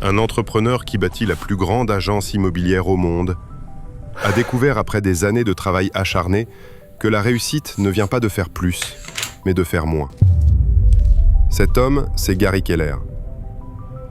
un entrepreneur qui bâtit la plus grande agence immobilière au monde, a découvert après des années de travail acharné que la réussite ne vient pas de faire plus, mais de faire moins. Cet homme, c'est Gary Keller.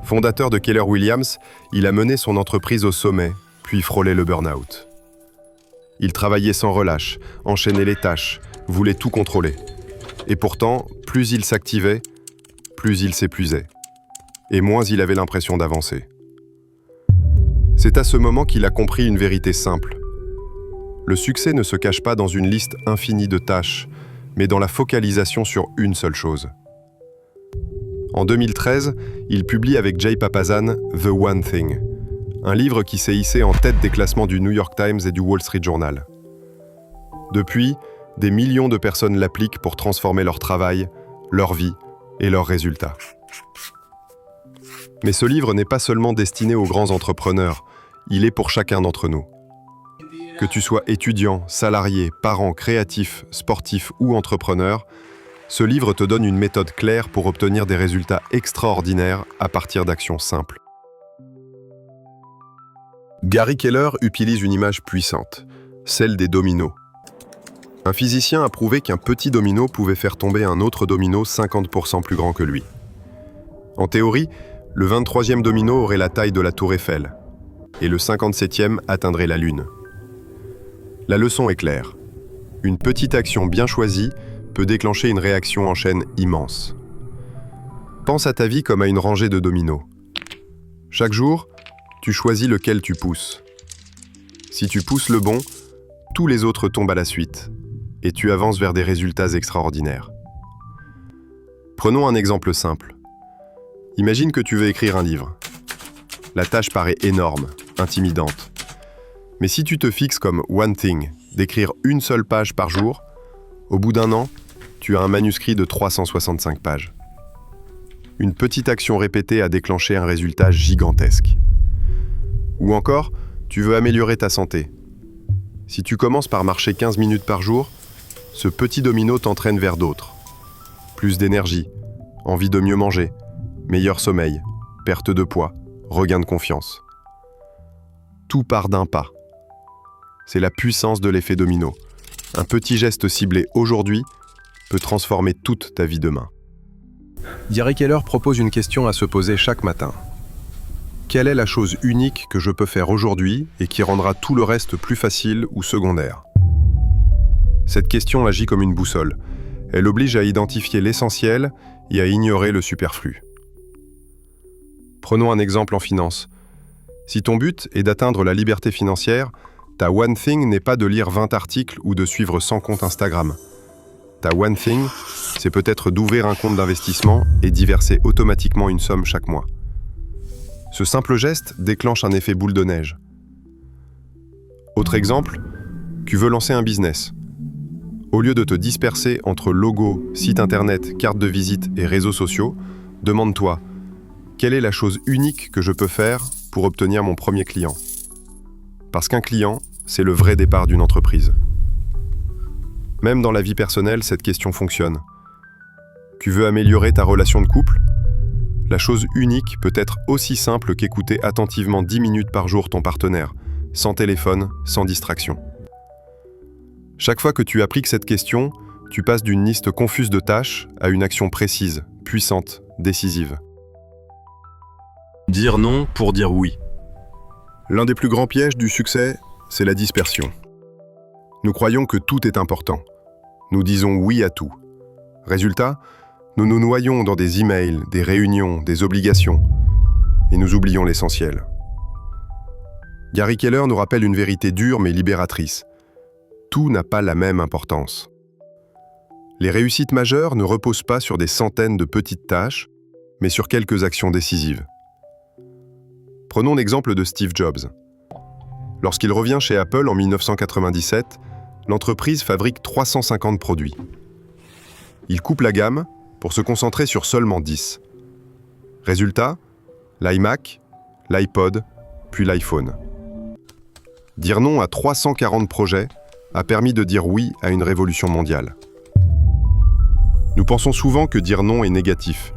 Fondateur de Keller Williams, il a mené son entreprise au sommet, puis frôlé le burn-out. Il travaillait sans relâche, enchaînait les tâches, voulait tout contrôler. Et pourtant, plus il s'activait, plus il s'épuisait. Et moins il avait l'impression d'avancer. C'est à ce moment qu'il a compris une vérité simple. Le succès ne se cache pas dans une liste infinie de tâches, mais dans la focalisation sur une seule chose. En 2013, il publie avec Jay Papasan « The One Thing », un livre qui s'est hissé en tête des classements du New York Times et du Wall Street Journal. Depuis, des millions de personnes l'appliquent pour transformer leur travail, leur vie et leurs résultats. Mais ce livre n'est pas seulement destiné aux grands entrepreneurs, il est pour chacun d'entre nous. Que tu sois étudiant, salarié, parent, créatif, sportif ou entrepreneur, ce livre te donne une méthode claire pour obtenir des résultats extraordinaires à partir d'actions simples. Gary Keller utilise une image puissante, celle des dominos. Un physicien a prouvé qu'un petit domino pouvait faire tomber un autre domino 50% plus grand que lui. En théorie, le 23e domino aurait la taille de la tour Eiffel, et le 57e atteindrait la Lune. La leçon est claire. Une petite action bien choisie peut déclencher une réaction en chaîne immense. Pense à ta vie comme à une rangée de dominos. Chaque jour, tu choisis lequel tu pousses. Si tu pousses le bon, tous les autres tombent à la suite, et tu avances vers des résultats extraordinaires. Prenons un exemple simple. Imagine que tu veux écrire un livre. La tâche paraît énorme, intimidante. Mais si tu te fixes comme one thing, d'écrire une seule page par jour, au bout d'un an, tu as un manuscrit de 365 pages. Une petite action répétée a déclenché un résultat gigantesque. Ou encore, tu veux améliorer ta santé. Si tu commences par marcher 15 minutes par jour, ce petit domino t'entraîne vers d'autres. Plus d'énergie, envie de mieux manger, meilleur sommeil, perte de poids, regain de confiance. Tout part d'un pas. C'est la puissance de l'effet domino. Un petit geste ciblé aujourd'hui peut transformer toute ta vie demain. Gary Keller propose une question à se poser chaque matin. Quelle est la chose unique que je peux faire aujourd'hui et qui rendra tout le reste plus facile ou secondaire ? Cette question agit comme une boussole. Elle oblige à identifier l'essentiel et à ignorer le superflu. Prenons un exemple en finance. Si ton but est d'atteindre la liberté financière, ta one thing n'est pas de lire 20 articles ou de suivre 100 comptes Instagram. Ta one thing, c'est peut-être d'ouvrir un compte d'investissement et d'y verser automatiquement une somme chaque mois. Ce simple geste déclenche un effet boule de neige. Autre exemple, tu veux lancer un business. Au lieu de te disperser entre logos, sites internet, cartes de visite et réseaux sociaux, demande-toi, quelle est la chose unique que je peux faire pour obtenir mon premier client ? Parce qu'un client, c'est le vrai départ d'une entreprise. Même dans la vie personnelle, cette question fonctionne. Tu veux améliorer ta relation de couple ? La chose unique peut être aussi simple qu'écouter attentivement 10 minutes par jour ton partenaire, sans téléphone, sans distraction. Chaque fois que tu appliques cette question, tu passes d'une liste confuse de tâches à une action précise, puissante, décisive. Dire non pour dire oui. L'un des plus grands pièges du succès, c'est la dispersion. Nous croyons que tout est important. Nous disons oui à tout. Résultat, nous nous noyons dans des emails, des réunions, des obligations, et nous oublions l'essentiel. Gary Keller nous rappelle une vérité dure mais libératrice. Tout n'a pas la même importance. Les réussites majeures ne reposent pas sur des centaines de petites tâches, mais sur quelques actions décisives. Prenons l'exemple de Steve Jobs. Lorsqu'il revient chez Apple en 1997, l'entreprise fabrique 350 produits. Il coupe la gamme pour se concentrer sur seulement 10. Résultat, l'iMac, l'iPod, puis l'iPhone. Dire non à 340 projets a permis de dire oui à une révolution mondiale. Nous pensons souvent que dire non est négatif,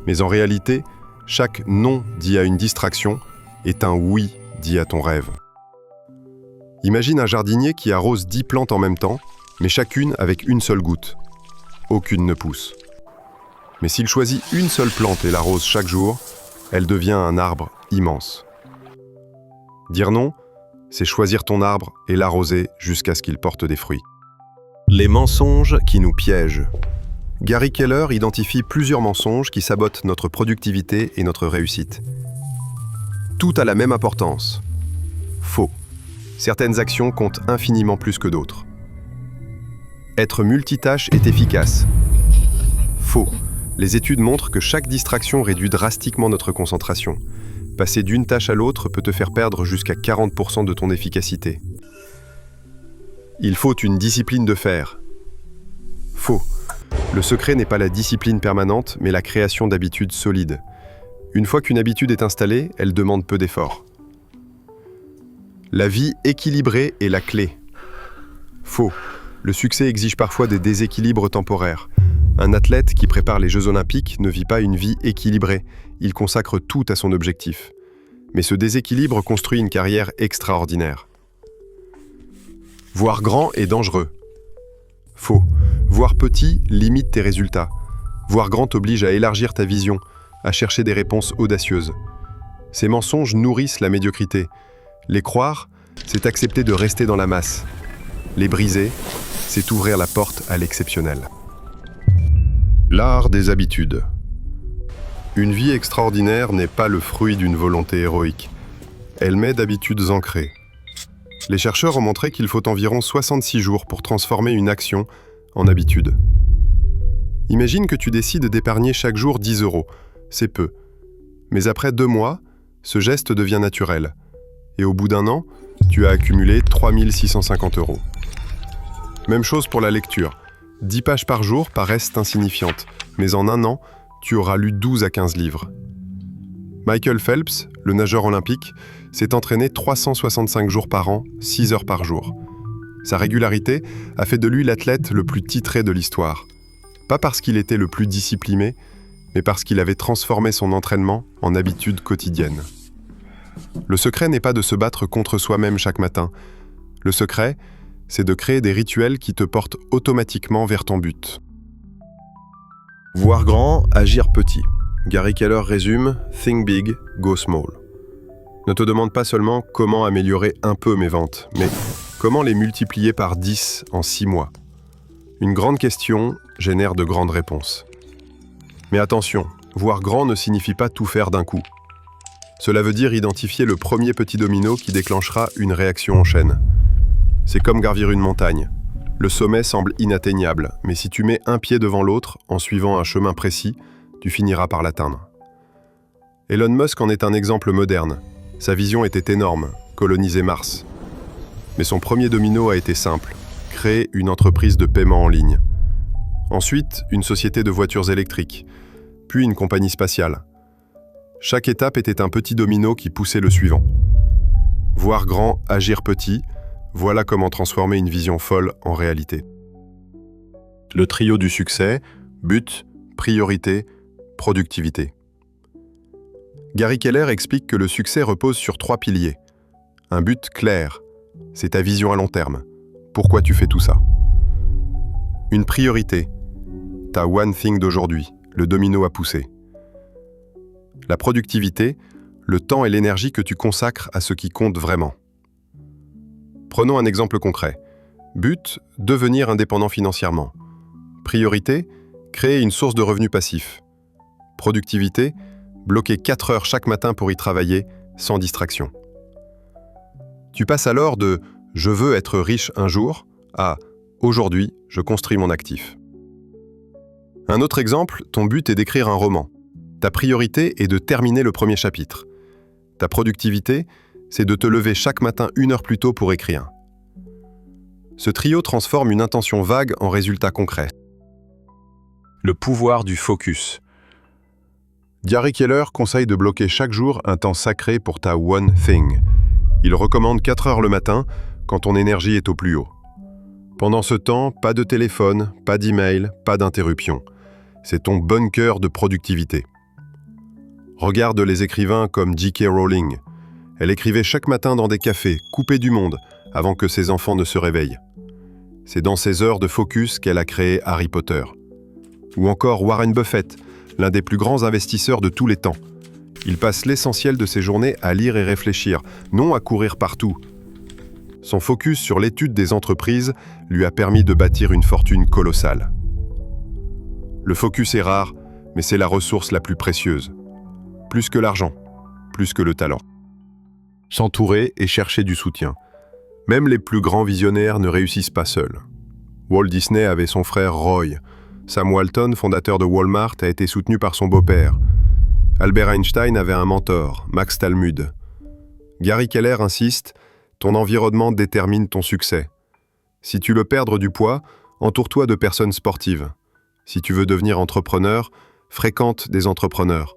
mais en réalité, Chaque non dit à une distraction est un oui dit à ton rêve. Imagine un jardinier qui arrose 10 plantes en même temps, mais chacune avec une seule goutte. Aucune ne pousse. Mais s'il choisit une seule plante et l'arrose chaque jour, elle devient un arbre immense. Dire non, c'est choisir ton arbre et l'arroser jusqu'à ce qu'il porte des fruits. Les mensonges qui nous piègent. Gary Keller identifie plusieurs mensonges qui sabotent notre productivité et notre réussite. Tout a la même importance. Faux. Certaines actions comptent infiniment plus que d'autres. Être multitâche est efficace. Faux. Les études montrent que chaque distraction réduit drastiquement notre concentration. Passer d'une tâche à l'autre peut te faire perdre jusqu'à 40% de ton efficacité. Il faut une discipline de fer. Faux. Le secret n'est pas la discipline permanente, mais la création d'habitudes solides. Une fois qu'une habitude est installée, elle demande peu d'efforts. La vie équilibrée est la clé. Faux. Le succès exige parfois des déséquilibres temporaires. Un athlète qui prépare les Jeux Olympiques ne vit pas une vie équilibrée. Il consacre tout à son objectif. Mais ce déséquilibre construit une carrière extraordinaire. Voir grand est dangereux. Faux. Voir petit limite tes résultats. Voir grand t'oblige à élargir ta vision, à chercher des réponses audacieuses. Ces mensonges nourrissent la médiocrité. Les croire, c'est accepter de rester dans la masse. Les briser, c'est ouvrir la porte à l'exceptionnel. L'art des habitudes. Une vie extraordinaire n'est pas le fruit d'une volonté héroïque. Elle met d'habitudes ancrées. Les chercheurs ont montré qu'il faut environ 66 jours pour transformer une action en habitude. Imagine que tu décides d'épargner chaque jour 10 €. C'est peu. Mais après 2 mois, ce geste devient naturel. Et au bout d'1 an, tu as accumulé 3 650 €. Même chose pour la lecture. 10 pages par jour paraissent insignifiantes, mais en 1 an, tu auras lu 12 à 15 livres. Michael Phelps, le nageur olympique, s'est entraîné 365 jours par an, 6 heures par jour. Sa régularité a fait de lui l'athlète le plus titré de l'histoire. Pas parce qu'il était le plus discipliné, mais parce qu'il avait transformé son entraînement en habitude quotidienne. Le secret n'est pas de se battre contre soi-même chaque matin. Le secret, c'est de créer des rituels qui te portent automatiquement vers ton but. Voir grand, agir petit. Gary Keller résume « Think big, go small ». Ne te demande pas seulement comment améliorer un peu mes ventes, mais comment les multiplier par 10 en 6 mois. Une grande question génère de grandes réponses. Mais attention, voir grand ne signifie pas tout faire d'un coup. Cela veut dire identifier le premier petit domino qui déclenchera une réaction en chaîne. C'est comme gravir une montagne. Le sommet semble inatteignable, mais si tu mets un pied devant l'autre en suivant un chemin précis, tu finiras par l'atteindre. Elon Musk en est un exemple moderne. Sa vision était énorme, coloniser Mars. Mais son premier domino a été simple, créer une entreprise de paiement en ligne. Ensuite, une société de voitures électriques, puis une compagnie spatiale. Chaque étape était un petit domino qui poussait le suivant. Voir grand, agir petit, voilà comment transformer une vision folle en réalité. Le trio du succès, but, priorité, productivité. Gary Keller explique que le succès repose sur 3 piliers. Un but clair, c'est ta vision à long terme. Pourquoi tu fais tout ça? Une priorité, ta one thing d'aujourd'hui, le domino à pousser. La productivité, le temps et l'énergie que tu consacres à ce qui compte vraiment. Prenons un exemple concret. But, devenir indépendant financièrement. Priorité, créer une source de revenus passifs. Productivité, bloquer 4 heures chaque matin pour y travailler, sans distraction. Tu passes alors de « je veux être riche un jour » à « aujourd'hui, je construis mon actif ». Un autre exemple, ton but est d'écrire un roman. Ta priorité est de terminer le premier chapitre. Ta productivité, c'est de te lever chaque matin 1 heure plus tôt pour écrire. Ce trio transforme une intention vague en résultat concret. Le pouvoir du focus. Gary Keller conseille de bloquer chaque jour un temps sacré pour ta one thing. Il recommande 4 heures le matin, quand ton énergie est au plus haut. Pendant ce temps, pas de téléphone, pas d'email, pas d'interruption. C'est ton bunker de productivité. Regarde les écrivains comme J.K. Rowling. Elle écrivait chaque matin dans des cafés, coupée du monde, avant que ses enfants ne se réveillent. C'est dans ces heures de focus qu'elle a créé Harry Potter. Ou encore Warren Buffett, l'un des plus grands investisseurs de tous les temps. Il passe l'essentiel de ses journées à lire et réfléchir, non à courir partout. Son focus sur l'étude des entreprises lui a permis de bâtir une fortune colossale. Le focus est rare, mais c'est la ressource la plus précieuse. Plus que l'argent, plus que le talent. S'entourer et chercher du soutien. Même les plus grands visionnaires ne réussissent pas seuls. Walt Disney avait son frère Roy. Sam Walton, fondateur de Walmart, a été soutenu par son beau-père. Albert Einstein avait un mentor, Max Talmud. Gary Keller insiste, ton environnement détermine ton succès. Si tu veux perdre du poids, entoure-toi de personnes sportives. Si tu veux devenir entrepreneur, fréquente des entrepreneurs.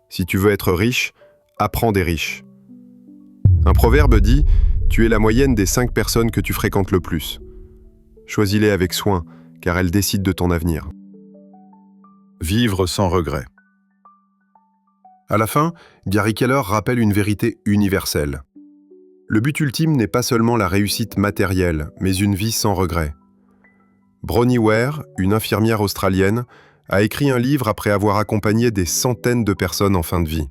Si tu veux être riche, apprends des riches. Un proverbe dit « Tu es la moyenne des 5 personnes que tu fréquentes le plus ». Choisis-les avec soin, car elles décident de ton avenir. Vivre sans regret. À la fin, Gary Keller rappelle une vérité universelle. Le but ultime n'est pas seulement la réussite matérielle, mais une vie sans regret. Bronnie Ware, une infirmière australienne, a écrit un livre après avoir accompagné des centaines de personnes en fin de vie.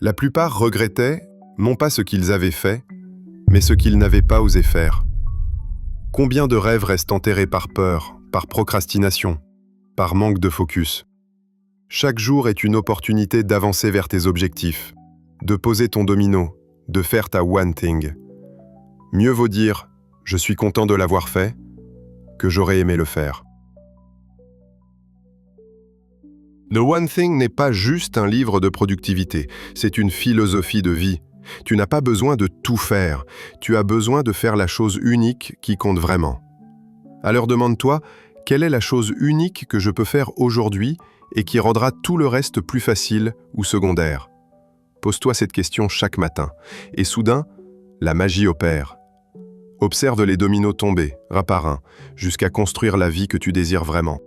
La plupart regrettaient, non pas ce qu'ils avaient fait, mais ce qu'ils n'avaient pas osé faire. Combien de rêves restent enterrés par peur, par procrastination, par manque de focus? Chaque jour est une opportunité d'avancer vers tes objectifs, de poser ton domino, de faire ta one thing. Mieux vaut dire « je suis content de l'avoir fait » que j'aurais aimé le faire. The One Thing n'est pas juste un livre de productivité, c'est une philosophie de vie. Tu n'as pas besoin de tout faire, tu as besoin de faire la chose unique qui compte vraiment. Alors demande-toi, quelle est la chose unique que je peux faire aujourd'hui et qui rendra tout le reste plus facile ou secondaire? Pose-toi cette question chaque matin, et soudain, la magie opère. Observe les dominos tomber, un par un, jusqu'à construire la vie que tu désires vraiment.